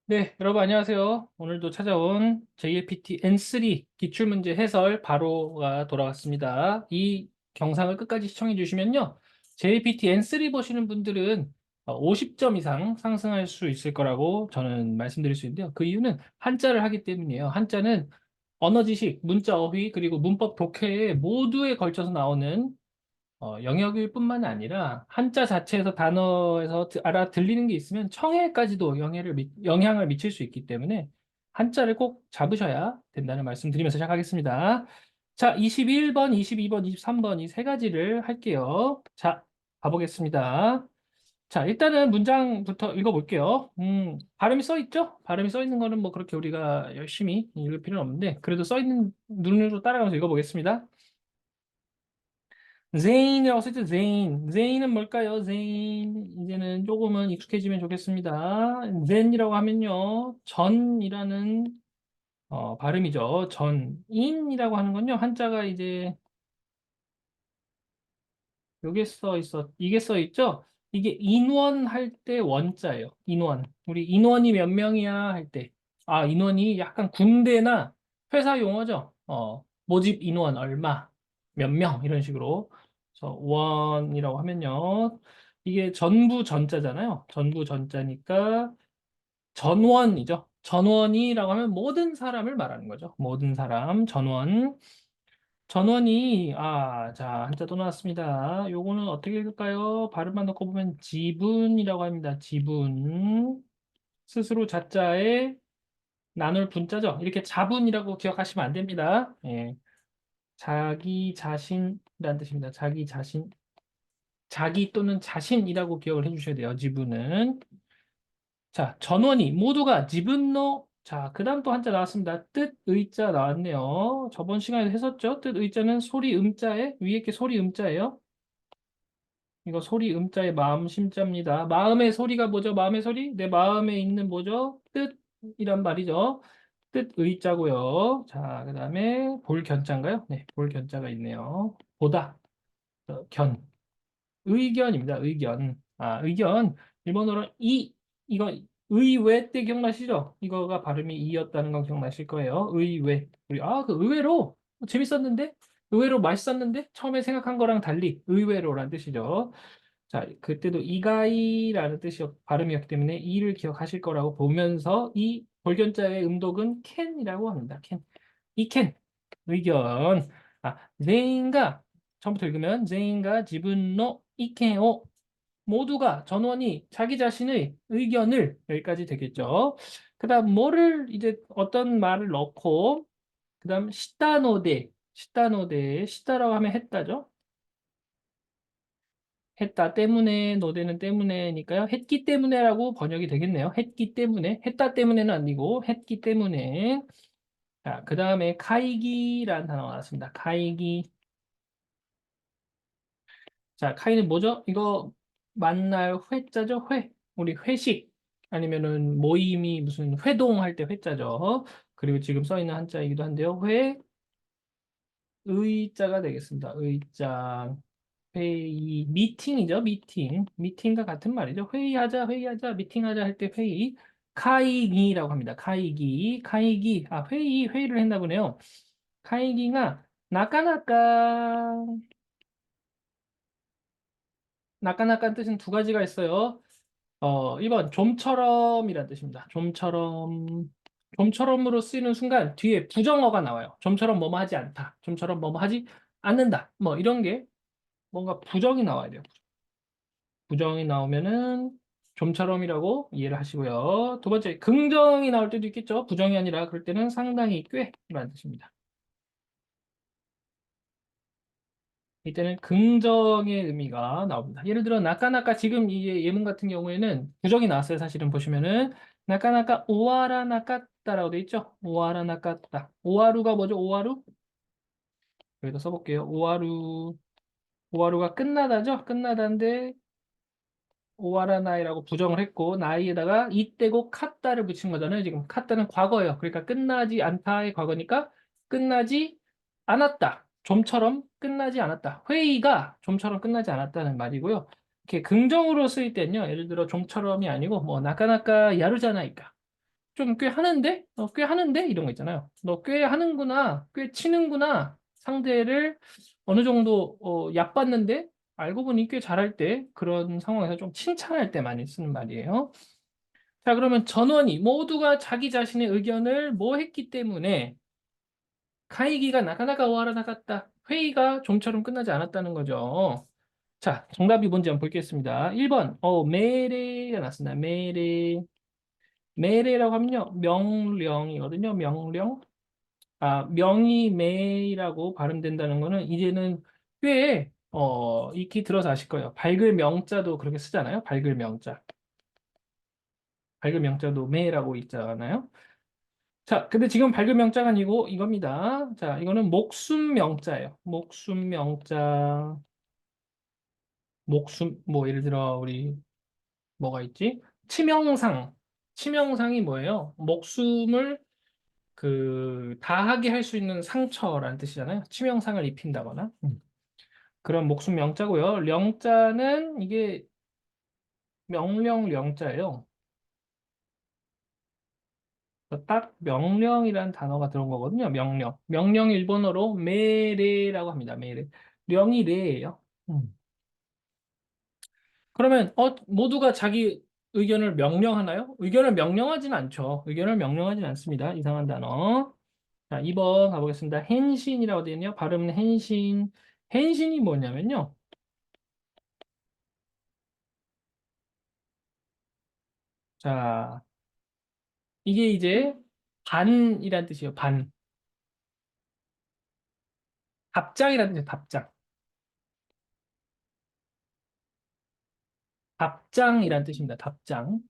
네, 여러분 안녕하세요. 오늘도 찾아온 JLPT N3 기출문제 해설 바로가 돌아왔습니다. 이 영상을 끝까지 시청해 주시면요. JLPT N3 보시는 분들은 50점 이상 상승할 수 있을 거라고 저는 말씀드릴 수 있는데요. 그 이유는 한자를 하기 때문이에요. 한자는 언어 지식, 문자 어휘, 그리고 문법 독해에 모두에 걸쳐서 나오는 영역일 뿐만 아니라 한자 자체에서 단어에서 알아들리는 게 있으면 청해까지도 영향을 미칠 수 있기 때문에 한자를 꼭 잡으셔야 된다는 말씀 드리면서 시작하겠습니다. 자, 21번, 22번, 23번 이 세 가지를 할게요. 자, 가보겠습니다. 자, 일단은 문장부터 읽어볼게요. 발음이 써 있죠? 발음이 써 있는 거는 뭐 그렇게 우리가 열심히 읽을 필요는 없는데 그래도 써 있는 눈으로 따라가면서 읽어보겠습니다. 제인이라고 써있죠. 제인. 제인은 뭘까요? 제인. 이제는 조금은 익숙해지면 좋겠습니다. 젠이라고 하면요. 전이라는 발음이죠. 전. 인이라고 하는 건요. 한자가 이제 요게 이게 써 있죠? 이게 인원 할 때 원자예요. 인원. 우리 인원이 몇 명이야 할 때. 아, 인원이 약간 군대나 회사 용어죠. 모집 인원 얼마, 몇 명, 이런 식으로. 그래서 원이라고 하면요. 이게 전부 전자잖아요. 전부 전자니까 전원이죠. 전원이라고 하면 모든 사람을 말하는 거죠. 모든 사람, 전원. 전원이 자 한자 또 나왔습니다. 요거는 어떻게 읽을까요? 발음만 넣고 보면 지분이라고 합니다. 지분 스스로 자자에 나눌 분자죠. 이렇게 자분이라고 기억하시면 안 됩니다. 예. 자기 자신이라는 뜻입니다. 자기 자신, 자기 또는 자신이라고 기억을 해주셔야 돼요. 지분은. 자, 전원이 모두가 지분노. 자, 그 다음 또 한자 나왔습니다. 뜻 의자 나왔네요. 저번 시간에 했었죠. 뜻 의자는 소리 음자에 위에 게 소리 음자예요. 이거 소리 음자의 마음 심자입니다. 마음의 소리가 뭐죠? 마음의 소리? 내 마음에 있는 뭐죠? 뜻이란 말이죠. 뜻 의자고요. 자, 그 다음에 볼 견자인가요? 네, 볼 견자가 있네요. 보다, 견. 의견입니다. 의견. 의견. 일본어로 이거 의외 때 기억나시죠? 이거가 발음이 이였다는 건 기억나실 거예요. 의외. 그 의외로 재밌었는데? 의외로 맛있었는데? 처음에 생각한 거랑 달리 의외로라는 뜻이죠. 자, 그때도 이가이라는 뜻이 발음이었기 때문에 이를 기억하실 거라고 보면서 이 볼견자의 음독은 캔이라고 합니다. 캔. 이 캔. 의견.全員が 처음부터 읽으면全員が 自分の 意見を 모두가 전원이 자기 자신의 의견을 여기까지 되겠죠. 그다음 뭐를 이제 어떤 말을 넣고 그다음 시다라고 하면 했다죠. 했다 때문에 노대는 때문에니까요. 했기 때문에라고 번역이 되겠네요. 했기 때문에 했다 때문에는 아니고 했기 때문에. 자, 그다음에 카이기라는 단어가 나왔습니다. 카이기. 자, 카이는 뭐죠? 이거 만날 회자죠? 회. 우리 회식 아니면은 모임이 무슨 회동할 때 회자죠. 그리고 지금 써 있는 한자이기도 한데요. 의자가 되겠습니다. 의자. 회의, 미팅이죠. 미팅과 같은 말이죠. 회의하자, 미팅하자 할 때 회의. 카이기라고 합니다. 회의를 했나 보네요. 카이기가 나까나까 나까나까 뜻은 두 가지가 있어요. 1번 좀처럼이라는 뜻입니다. 좀처럼으로 쓰이는 순간 뒤에 부정어가 나와요. 좀처럼 뭐뭐 하지 않다. 좀처럼 뭐뭐 하지 않는다. 뭐 이런 게 뭔가 부정이 나와야 돼요. 부정이 나오면은 좀처럼이라고 이해를 하시고요. 두 번째, 긍정이 나올 때도 있겠죠. 부정이 아니라 그럴 때는 상당히 꽤라는 뜻입니다. 이때는 긍정의 의미가 나옵니다. 예를 들어 나까나까 지금 이 예문 같은 경우에는 부정이 나왔어요. 사실은 보시면은 나까나까 오와라 나까따라고 돼 있죠. 오와라 나까따. 오하루가 뭐죠? 오하루? 여기다 써볼게요. 오하루가 끝나다죠. 끝나다인데 오와라 나이라고 부정을 했고 나이에다가 이때고 카따를 붙인 거잖아요. 지금 카따는 과거예요. 그러니까 끝나지 않다의 과거니까 끝나지 않았다. 좀처럼 끝나지 않았다. 회의가 좀처럼 끝나지 않았다는 말이고요. 이렇게 긍정으로 쓰일 때는요. 예를 들어 좀처럼이 아니고 뭐 나까나까 야루자나이까. 좀 꽤 하는데? 꽤 하는데? 이런 거 있잖아요. 너 꽤 하는구나. 꽤 치는구나. 상대를 어느 정도 얕봤는데 알고 보니 꽤 잘할 때 그런 상황에서 좀 칭찬할 때 많이 쓰는 말이에요. 자, 그러면 전원이 모두가 자기 자신의 의견을 뭐 했기 때문에会議が 나가나가 오하라 나갔다. 회의가 좀처럼 끝나지 않았다는 거죠. 자, 정답이 뭔지 한번 보겠습니다. 1번,命令가 났습니다.命令.命令라고 하면요. 명령이거든요. 명령. 아, 명이 매이라고 발음된다는 거는 이제는 꽤, 익히 들어서 아실 거예요. 밝을 명자도 그렇게 쓰잖아요. 밝을 명자. 밝을 명자도 매라고 있잖아요. 자, 근데 지금 밝은 명자가 아니고 이겁니다. 자, 이거는 목숨 명자예요. 목숨 명자. 목숨, 뭐, 예를 들어, 우리, 뭐가 있지? 치명상. 치명상이 뭐예요? 목숨을 다하게 할 수 있는 상처라는 뜻이잖아요. 치명상을 입힌다거나. 그런 목숨 명자고요. 령자는 이게 명령 령자예요. 딱 명령이라는 단어가 들어온 거거든요. 명령. 명령 일본어로 메레라고 합니다. 메레. 령이 레예요. 그러면 모두가 자기 의견을 명령하나요? 의견을 명령하진 않죠. 의견을 명령하진 않습니다. 이상한 단어. 자, 2번 가보겠습니다. 헨신이라고 되어 있네요. 발음은 헨신. 헨신이 뭐냐면요. 자, 이게 이제 반이란 뜻이에요. 반. 답장이라는 뜻이에요. 답장. 답장이란 뜻입니다. 답장.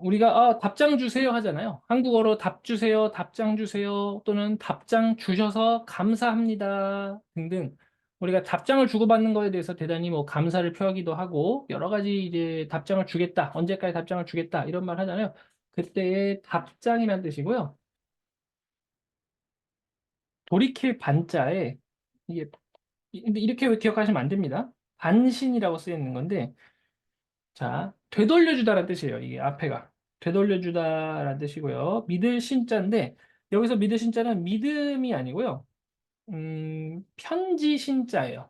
우리가 답장 주세요 하잖아요. 한국어로 답 주세요, 답장 주세요, 또는 답장 주셔서 감사합니다 등등. 우리가 답장을 주고받는 거에 대해서 대단히 뭐 감사를 표하기도 하고 여러 가지 이제 답장을 주겠다, 언제까지 답장을 주겠다 이런 말 하잖아요. 그때의 답장이라는 뜻이고요. 돌이킬 반자에 이게 근데 이렇게 기억하시면 안 됩니다. 반신이라고 쓰여 있는 건데 자, 되돌려주다라는 뜻이에요. 이게 앞에가. 되돌려주다라는 뜻이고요. 믿을 신자인데, 여기서 믿을 신자는 믿음이 아니고요. 편지 신자예요.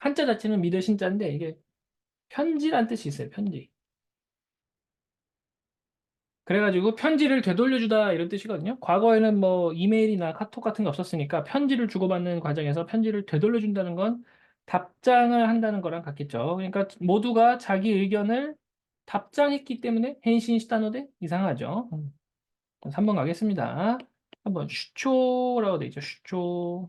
한자 자체는 믿을 신자인데, 이게 편지란 뜻이 있어요. 편지. 그래가지고 편지를 되돌려주다 이런 뜻이거든요. 과거에는 뭐 이메일이나 카톡 같은 게 없었으니까 편지를 주고받는 과정에서 편지를 되돌려준다는 건 답장을 한다는 거랑 같겠죠. 그러니까 모두가 자기 의견을 답장했기 때문에 헨신시다노데 이상하죠. 3번 가겠습니다. 한번 슈초라고 돼 있죠. 슈초.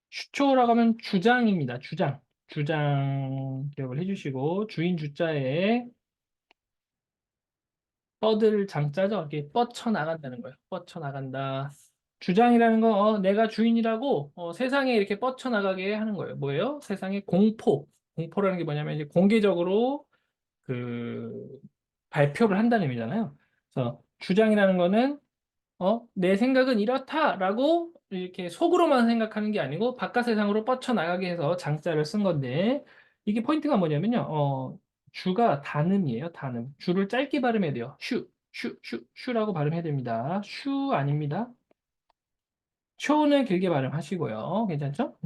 슈초라고 하면 주장입니다. 주장. 주장 기억을 해주시고 주인 주자에 뻗을 장자죠. 이렇게 뻗쳐나간다는 거예요. 뻗쳐나간다. 주장이라는 건 내가 주인이라고 세상에 이렇게 뻗쳐나가게 하는 거예요. 뭐예요? 세상에 공포. 공포라는 게 뭐냐면 이제 공개적으로 그 발표를 한다는 의미잖아요. 그래서 주장이라는 거는 내 생각은 이렇다라고 이렇게 속으로만 생각하는 게 아니고 바깥 세상으로 뻗쳐나가게 해서 장자를 쓴 건데 이게 포인트가 뭐냐면요. 주가 단음이에요. 단음. 주를 짧게 발음해야 돼요. 슈라고 발음해야 됩니다. 슈 아닙니다. 쇼는 길게 발음하시고요. 괜찮죠?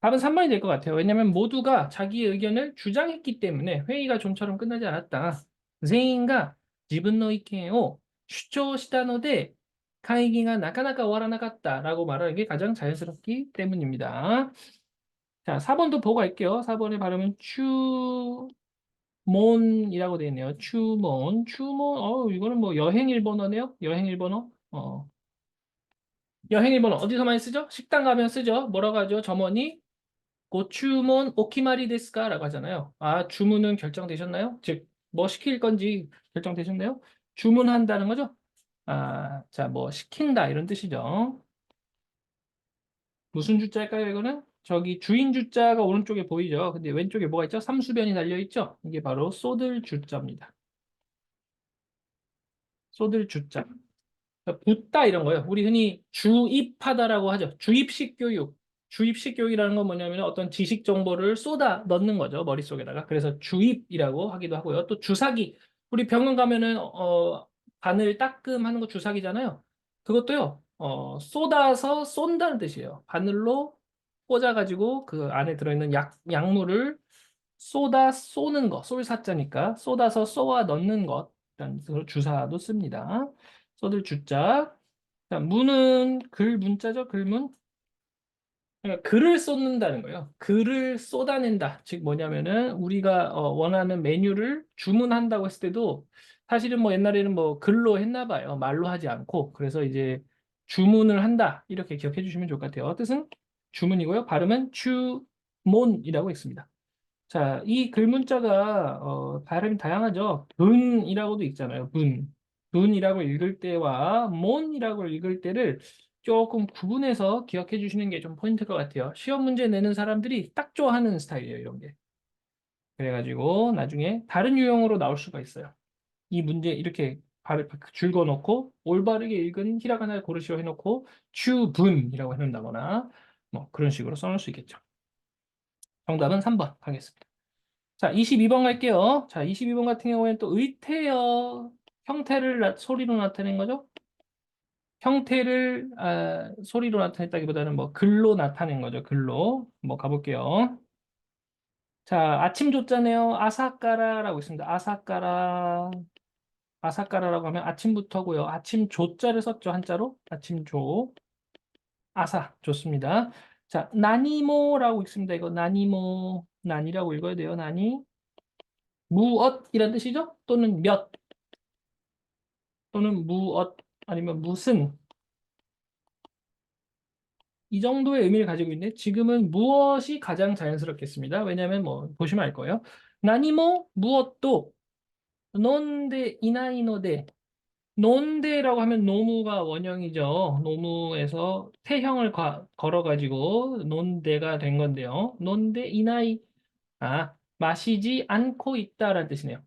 답은 3번이 될 것 같아요. 왜냐하면 모두가 자기 의견을 주장했기 때문에 회의가 좀처럼 끝나지 않았다. 全員が 自分の 意見を 주張したので 会議が 나가나가 終わらなかった라고 말하는 게 가장 자연스럽기 때문입니다. 자, 4번도 보고 갈게요. 4번의 발음은 추몬이라고 되어 있네요. 추몬, 추몬. 이거는 뭐 여행 일본어네요. 여행 일본어. 여행 일본어 어디서 많이 쓰죠? 식당 가면 쓰죠. 뭐라고 하죠? 점원이 고추몬 오키마리 데스까? 라고 하잖아요. 아, 주문은 결정되셨나요? 즉, 뭐 시킬 건지 결정되셨나요? 주문한다는 거죠? 아, 자, 뭐 시킨다 이런 뜻이죠. 무슨 주자일까요, 이거는? 저기 주인 주자가 오른쪽에 보이죠? 근데 왼쪽에 뭐가 있죠? 삼수변이 달려 있죠? 이게 바로 쏟을 주자입니다. 쏟을 주자. 붓다 이런 거예요. 우리 흔히 주입하다라고 하죠. 주입식 교육. 주입식 교육이라는 건 뭐냐면 어떤 지식 정보를 쏟아 넣는 거죠. 머릿속에다가. 그래서 주입이라고 하기도 하고요. 또 주사기. 우리 병원 가면은 바늘 따끔 하는 거 주사기잖아요. 그것도요, 쏟아서 쏜다는 뜻이에요. 바늘로 꽂아가지고 그 안에 들어있는 약물을 쏟아 쏘는 거, 쏠사자니까 쏟아서 쏘아 넣는 것이라는 뜻으로 주사도 씁니다. 쏟을 주자. 자, 문은 글 문자죠, 글문. 그러니까 글을 쏟는다는 거예요. 글을 쏟아낸다. 즉 뭐냐면은 우리가 원하는 메뉴를 주문한다고 했을 때도 사실은 뭐 옛날에는 뭐 글로 했나 봐요. 말로 하지 않고. 그래서 이제 주문을 한다. 이렇게 기억해 주시면 좋을 것 같아요. 뜻은 주문이고요. 발음은 주문이라고 있습니다. 자, 이 글문자가 발음이 다양하죠. 분이라고도 있잖아요. 분. 분이라고 읽을 때와 몬이라고 읽을 때를 조금 구분해서 기억해 주시는 게 좀 포인트일 것 같아요. 시험 문제 내는 사람들이 딱 좋아하는 스타일이에요, 이런 게. 그래가지고 나중에 다른 유형으로 나올 수가 있어요. 이 문제 이렇게 발을 줄거 놓고 올바르게 읽은 히라가나를 고르시오 해놓고 주분이라고 해놓는다거나 뭐 그런 식으로 써놓을 수 있겠죠. 정답은 3번 하겠습니다. 자, 22번 갈게요. 자, 22번 같은 경우에는 또 의태어 형태를 소리로 나타낸 거죠. 형태를 소리로 나타냈다기보다는 뭐 글로 나타낸 거죠. 글로. 뭐 가볼게요. 자, 아침 조자네요. 아사까라라고 있습니다. 아사까라. 아사까라라고 하면 아침부터고요. 아침 조자를 썼죠. 한자로. 아침 조. 아사. 좋습니다. 자, 나니모라고 있습니다. 이거 나니모. 난이라고 읽어야 돼요. 나니. 무엇이란 뜻이죠? 또는 몇 또는 무엇 아니면 무슨 이 정도의 의미를 가지고 있는데 지금은 무엇이 가장 자연스럽겠습니다. 왜냐하면 뭐 보시면 알 거예요. 나니모 무엇도 논데 이나이노데 논데라고 하면 노무가 원형이죠. 노무에서 태형을 걸어가지고 논데가 된 건데요. 논데 이나이 마시지 않고 있다라는 뜻이네요.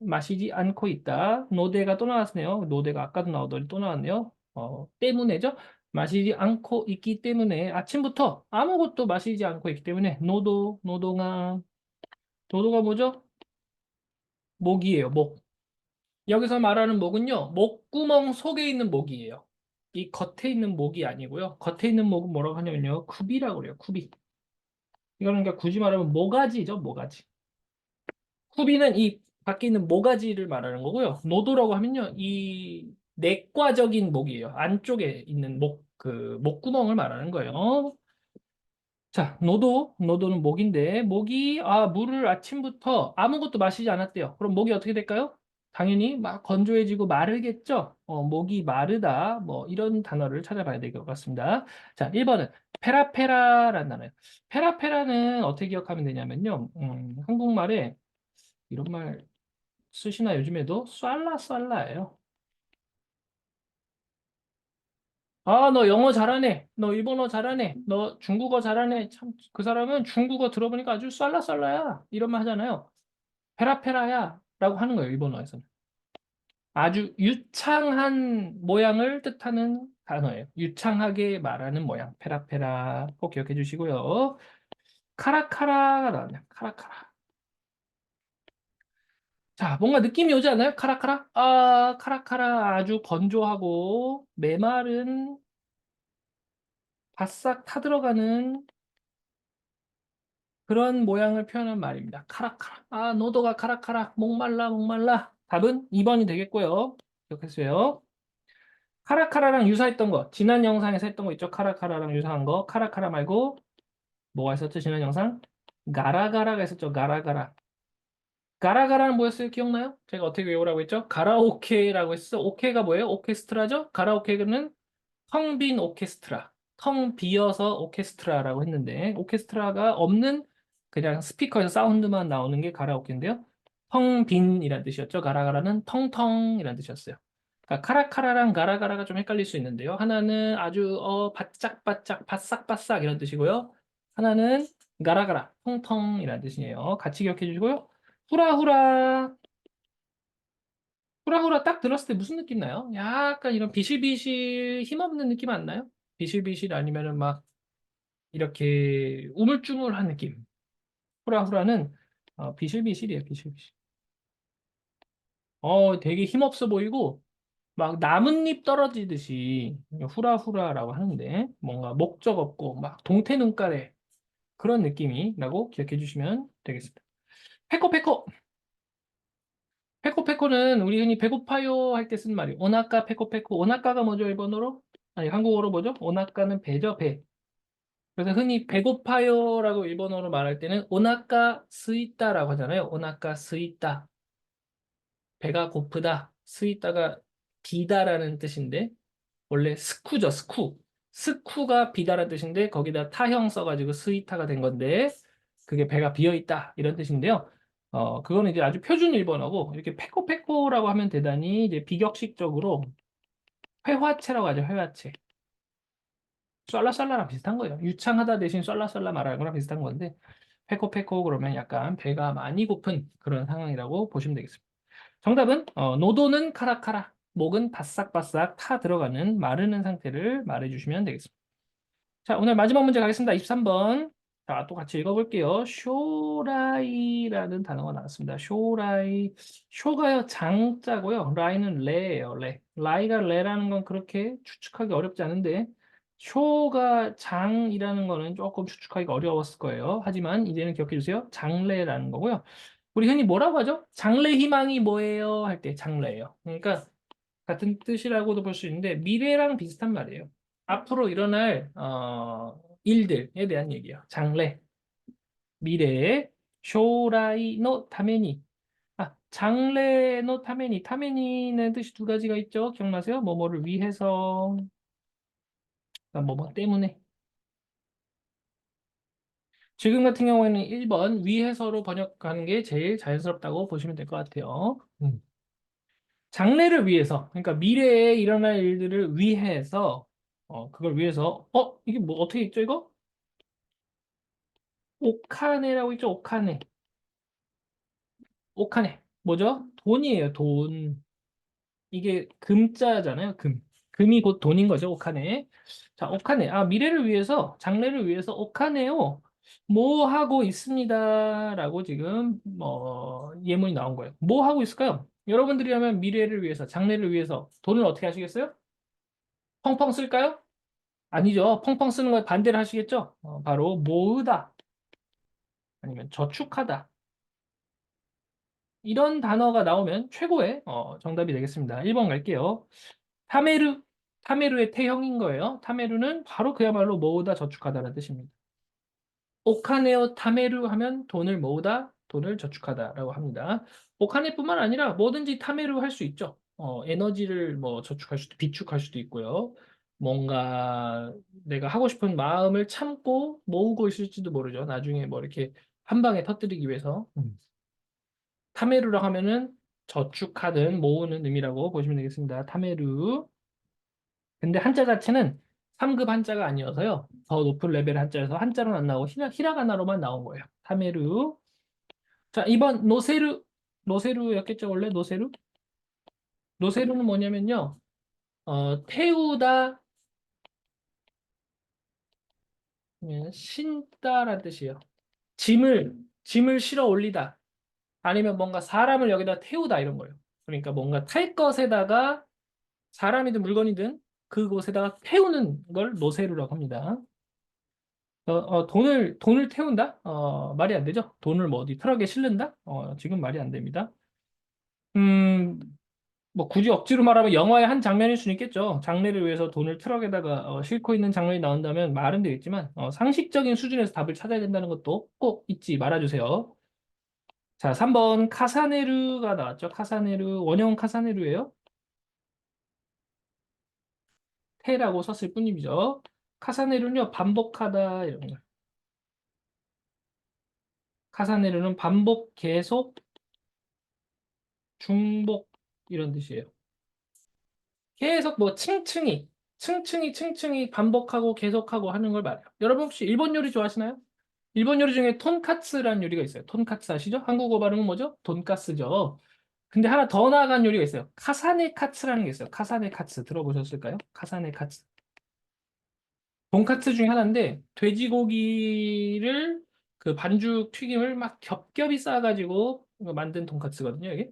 마시지 않고 있다. 노대가 또 나왔네요. 노대가 아까도 나오더니 또 나왔네요. 때문에죠. 마시지 않고 있기 때문에 아침부터 아무것도 마시지 않고 있기 때문에 노도가 뭐죠? 목이에요. 목. 여기서 말하는 목은요. 목구멍 속에 있는 목이에요. 이 겉에 있는 목이 아니고요. 겉에 있는 목은 뭐라고 하냐면요. 쿠비라고 그래요. 쿠비. 이거는 그러니까 굳이 말하면 모가지죠. 모가지. 후비는 이 밖에 있는 모가지를 말하는 거고요. 노도라고 하면요, 이 내과적인 목이에요. 안쪽에 있는 목구멍을 말하는 거예요. 자, 노도는 목인데, 목이, 물을 아침부터 아무것도 마시지 않았대요. 그럼 목이 어떻게 될까요? 당연히 막 건조해지고 마르겠죠? 목이 마르다, 뭐, 이런 단어를 찾아봐야 될 것 같습니다. 자, 1번은 페라페라라는 단어예요. 페라페라는 어떻게 기억하면 되냐면요, 한국말에 이런 말 쓰시나 요즘에도 쏠라쏠라예요. 너 영어 잘하네. 너 일본어 잘하네. 너 중국어 잘하네. 참, 그 사람은 중국어 들어보니까 아주 쏠라쏠라야. 이런 말 하잖아요. 페라페라야. 라고 하는 거예요, 일본어에서는. 아주 유창한 모양을 뜻하는 단어예요. 유창하게 말하는 모양. 페라페라. 꼭 기억해 주시고요. 카라카라가 나왔네요. 카라카라. 자, 뭔가 느낌이 오지 않아요? 카라카라? 카라카라 아주 건조하고 메마른 바싹 타들어가는 그런 모양을 표현한 말입니다. 카라카라. 노도가 카라카라. 목말라, 목말라. 답은 2번이 되겠고요. 기억했어요. 카라카라랑 유사했던 거. 지난 영상에서 했던 거 있죠? 카라카라랑 유사한 거. 카라카라 말고 뭐가 있었죠? 지난 영상? 가라가라가 있었죠? 가라가라. 가라가라는 뭐였어요? 기억나요? 제가 어떻게 외우라고 했죠? 가라오케라고 했어. 오케가 뭐예요? 오케스트라죠? 가라오케는 텅 빈 오케스트라. 텅 비어서 오케스트라라고 했는데 오케스트라가 없는 그냥 스피커에서 사운드만 나오는 게 가라오케인데요. 텅 빈이라는 뜻이었죠. 가라가라는 텅텅이라는 뜻이었어요. 그러니까 카라카라랑 가라가라가 좀 헷갈릴 수 있는데요. 하나는 아주 바짝바짝 바싹바싹 이런 뜻이고요. 하나는 가라가라 텅텅이라는 뜻이에요. 같이 기억해 주시고요. 후라후라 후라후라 딱 들었을 때 무슨 느낌 나요? 약간 이런 비실비실 힘없는 느낌 안 나요? 비실비실 아니면은 막 이렇게 우물쭈물한 느낌. 후라후라는 비실비실이에요, 비실비실. 되게 힘없어 보이고 막 나뭇잎 떨어지듯이 후라후라라고 하는데 뭔가 목적 없고 막 동태 눈가래 그런 느낌이라고 기억해 주시면 되겠습니다. 페코페코. 페코페코는 우리 흔히 배고파요 할 때 쓰는 말이에요. 오나까 페코페코. 오나까가 뭐죠, 일본어로? 아니, 한국어로 뭐죠? 오나까는 배죠, 배. 그래서 흔히 배고파요라고 일본어로 말할 때는 오나까 스이다라고 하잖아요. 오나까 스이다. 배가 고프다. 스이다가 비다라는 뜻인데 원래 스쿠죠, 스쿠. 스쿠가 비다라는 뜻인데 거기다 타형 써가지고 스이타가 된 건데 그게 배가 비어 있다 이런 뜻인데요. 그거는 이제 아주 표준 일본어고 이렇게 페코페코라고 하면 대단히 이제 비격식적으로 회화체라고 하죠, 회화체. 쏠라쏠라랑 비슷한 거예요. 유창하다 대신 쏠라쏠라 말하는 거랑 비슷한 건데 페코페코 그러면 약간 배가 많이 고픈 그런 상황이라고 보시면 되겠습니다. 정답은 노도는 카라카라, 목은 바싹바싹 타 들어가는 마르는 상태를 말해주시면 되겠습니다. 자, 오늘 마지막 문제 가겠습니다. 23번. 자, 또 같이 읽어볼게요. 쇼라이라는 단어가 나왔습니다. 쇼라이. 쇼가요, 장자고요. 라이는 레예요, 레. 라이가 레라는 건 그렇게 추측하기 어렵지 않은데, 쇼가 장이라는 거는 조금 추측하기가 어려웠을 거예요. 하지만 이제는 기억해 주세요. 장래라는 거고요. 우리 흔히 뭐라고 하죠? 장래 희망이 뭐예요? 할 때 장래예요. 그러니까 같은 뜻이라고도 볼 수 있는데 미래랑 비슷한 말이에요. 앞으로 일어날 일들에 대한 얘기예요. 장래, 미래, 쇼라이 노 타메니. 장래 노 타메니. 타메니는 뜻이 두 가지가 있죠. 기억나세요? 뭐뭐를 위해서, 뭐뭐 때문에. 지금 같은 경우에는 1번 위해서로 번역하는 게 제일 자연스럽다고 보시면 될 것 같아요. 장래를 위해서, 그러니까 미래에 일어날 일들을 위해서, 그걸 위해서, 이게 뭐 어떻게 있죠, 이거? 오카네라고 있죠, 오카네. 오카네. 뭐죠? 돈이에요, 돈. 이게 금자잖아요, 금. 금이 곧 돈인 거죠, 오카네. 자, 오카네. 미래를 위해서, 장래를 위해서 오카네요. 뭐 하고 있습니다. 라고 지금, 예문이 나온 거예요. 뭐 하고 있을까요? 여러분들이라면 미래를 위해서, 장래를 위해서 돈을 어떻게 하시겠어요? 펑펑 쓸까요? 아니죠. 펑펑 쓰는 걸 반대로 하시겠죠? 바로 모으다 아니면 저축하다 이런 단어가 나오면 최고의 정답이 되겠습니다. 1번 갈게요. 타메르, 타메르의 태형인 거예요. 타메르는 바로 그야말로 모으다 저축하다라는 뜻입니다. 오카네오 타메르 하면 돈을 모으다, 돈을 저축하다라고 합니다. 오카네뿐만 아니라 뭐든지 타메르 할 수 있죠. 에너지를 뭐 저축할 수도, 비축할 수도 있고요. 뭔가 내가 하고 싶은 마음을 참고 모으고 있을지도 모르죠. 나중에 뭐 이렇게 한 방에 터뜨리기 위해서. 타메르라고 하면은 저축하든 모으는 의미라고 보시면 되겠습니다. 타메르. 근데 한자 자체는 3급 한자가 아니어서요. 더 높은 레벨 한자여서 한자로는 안 나오고 히라가나로만 나온 거예요. 타메르. 자, 2번 노세르. 노세르였겠죠, 원래 노세르? 노세르는 뭐냐면요. 태우다, 신다라는 뜻이에요. 짐을 실어 올리다. 아니면 뭔가 사람을 여기다 태우다 이런 거예요. 그러니까 뭔가 탈 것에다가 사람이든 물건이든 그곳에다가 태우는 걸 노세르라고 합니다. 돈을 태운다? 말이 안 되죠? 돈을 뭐 어디 트럭에 실른다? 지금 말이 안 됩니다. 음, 뭐 굳이 억지로 말하면 영화의 한 장면일 수는 있겠죠. 장래를 위해서 돈을 트럭에다가 싣고 있는 장면이 나온다면 말은 되겠지만 상식적인 수준에서 답을 찾아야 된다는 것도 꼭 잊지 말아주세요. 자, 3번 카사네르가 나왔죠. 카사네르, 원형 카사네르예요. 테라고 썼을 뿐이죠. 카사네르는요, 반복하다 이런 거. 카사네르는 반복, 계속, 중복 이런 뜻이에요. 계속 뭐 층층이 반복하고 계속하고 하는 걸 말해요. 여러분 혹시 일본 요리 좋아하시나요? 일본 요리 중에 톤카츠라는 요리가 있어요. 톤카츠 아시죠? 한국어 발음은 뭐죠? 돈가스죠. 근데 하나 더 나아간 요리가 있어요. 카사네 카츠라는 게 있어요. 카사네 카츠 들어보셨을까요? 카사네 카츠. 돈카츠 중에 하나인데 돼지고기를 그 반죽 튀김을 막 겹겹이 쌓아가지고 만든 돈카츠거든요, 이게.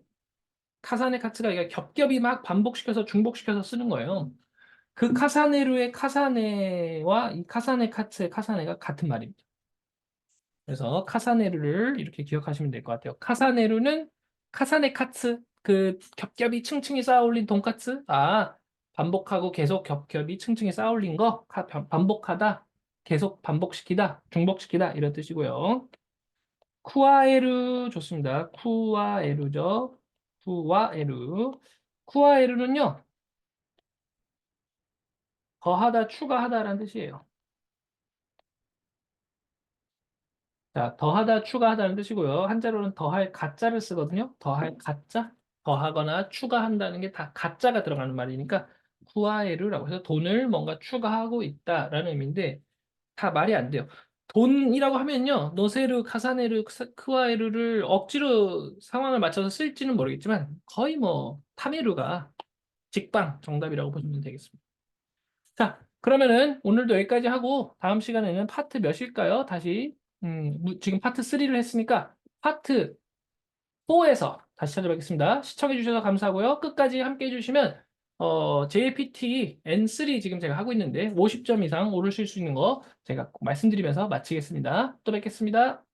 카사네 카츠가 이게 겹겹이 막 반복시켜서 중복시켜서 쓰는 거예요. 그 카사네루의 카사네와 이 카사네 카츠의 카사네가 같은 말입니다. 그래서 카사네루를 이렇게 기억하시면 될 것 같아요. 카사네루는 카사네 카츠, 그 겹겹이 층층이 쌓아 올린 돈까츠. 아, 반복하고 계속 겹겹이 층층이 쌓아 올린 거, 반복하다, 계속 반복시키다, 중복시키다 이런 뜻이고요. 쿠아에루 좋습니다. 쿠아에루죠. 쿠아에루. 쿠아에루는요, 더하다, 추가하다라는 뜻이에요. 자, 더하다, 추가하다는 뜻이고요. 한자로는 더할 가짜를 쓰거든요. 더할 가짜, 더하거나 추가한다는 게 다 가짜가 들어가는 말이니까 쿠아에르라고 해서 돈을 뭔가 추가하고 있다라는 의미인데 다 말이 안 돼요. 돈이라고 하면요. 노세르, 카사네르, 쿠아에르를 억지로 상황을 맞춰서 쓸지는 모르겠지만 거의 뭐 타메르가 직방 정답이라고 보시면 되겠습니다. 자, 그러면은 오늘도 여기까지 하고 다음 시간에는 파트 몇일까요? 다시 지금 파트 3를 했으니까 파트 4에서 다시 찾아뵙겠습니다. 시청해 주셔서 감사하고요. 끝까지 함께 해주시면 JPT N3 지금 제가 하고 있는데 50점 이상 오르실 수 있는 거 제가 꼭 말씀드리면서 마치겠습니다. 또 뵙겠습니다.